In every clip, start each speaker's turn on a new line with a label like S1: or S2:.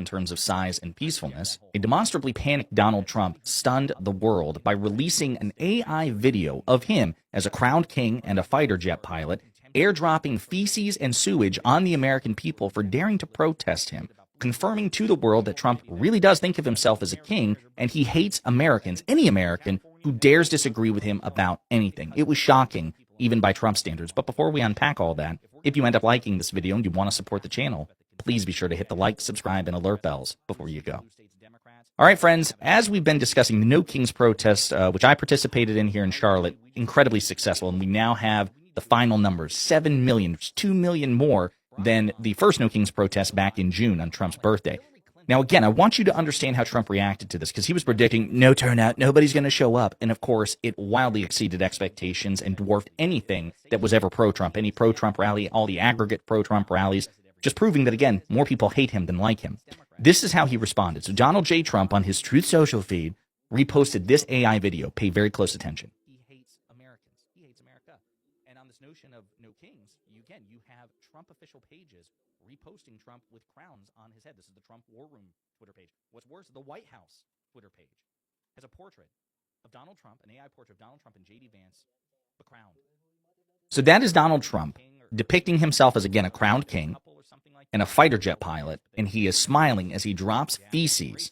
S1: in terms of size and peacefulness, a demonstrably panicked Donald Trump stunned the world by releasing an AI video of him as a crowned king and a fighter jet pilot, airdropping feces and sewage on the American people for daring to protest him, confirming to the world that Trump really does think of himself as a king, and he hates Americans, any American, who dares disagree with him about anything. It was shocking, even by Trump standards. But before we unpack all that, if you end up liking this video and you want to support the channel, please be sure to hit the like, subscribe, and alert bells before you go. All right, friends, as we've been discussing the No Kings protest, which I participated in here in Charlotte, incredibly successful, and we now have the final numbers, 7 million, 2 million more than the first No Kings protest back in June on Trump's birthday. Now, again, I want you to understand how Trump reacted to this, because he was predicting no turnout, nobody's going to show up. And, of course, it wildly exceeded expectations and dwarfed anything that was ever pro-Trump, any pro-Trump rally, all the aggregate pro-Trump rallies, just proving that, again, more people hate him than like him. This is how he responded. So Donald J. Trump, on his Truth Social feed, reposted this AI video. Pay very close attention. He hates Americans. He hates America. And on this notion of No Kings, you have Trump official pages reposting Trump with crowns on his head. This is the Trump War Room Twitter page. What's worse, the White House Twitter page has a portrait of Donald Trump, an AI portrait of Donald Trump and J.D. Vance, the crowned. So that is Donald Trump depicting himself as, again, a crowned king and a fighter jet pilot, and he is smiling as he drops feces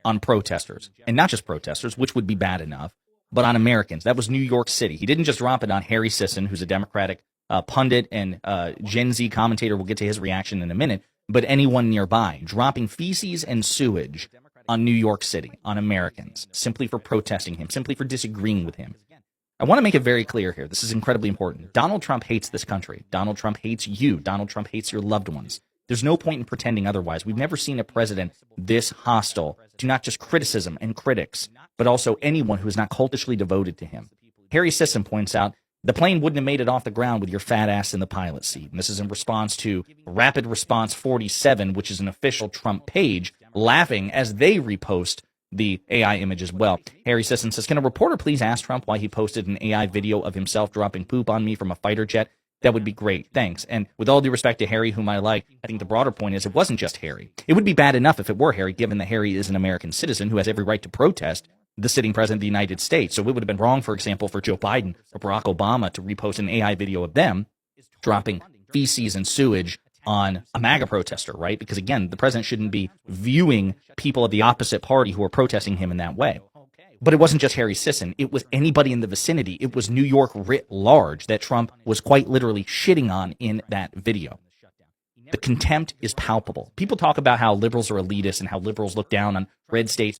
S1: on protesters. And not just protesters, which would be bad enough, but on Americans. That was New York City. He didn't just drop it on Harry Sisson, who's a Democratic pundit and Gen Z commentator. We'll get to his reaction in a minute, but anyone nearby, dropping feces and sewage on New York City, on Americans, simply for protesting him, simply for disagreeing with him. I want to make it very clear here. This is incredibly important. Donald Trump hates this country. Donald Trump hates you. Donald Trump hates your loved ones. There's no point in pretending otherwise. We've never seen a president this hostile to not just criticism and critics, but also anyone who is not cultishly devoted to him. Harry Sisson points out, the plane wouldn't have made it off the ground with your fat ass in the pilot seat. And this is in response to Rapid Response 47, which is an official Trump page, laughing as they repost the AI image as well. Harry Sisson says, can a reporter please ask Trump why he posted an AI video of himself dropping poop on me from a fighter jet? That would be great. Thanks. And with all due respect to Harry, whom I like, I think the broader point is it wasn't just Harry. It would be bad enough if it were Harry, given that Harry is an American citizen who has every right to protest the sitting president of the United States. So it would have been wrong, for example, for Joe Biden or Barack Obama to repost an AI video of them dropping feces and sewage on a MAGA protester, right? Because, again, the president shouldn't be viewing people of the opposite party who are protesting him in that way. But it wasn't just Harry Sisson. It was anybody in the vicinity. It was New York writ large that Trump was quite literally shitting on in that video. The contempt is palpable. People talk about how liberals are elitist and how liberals look down on red states.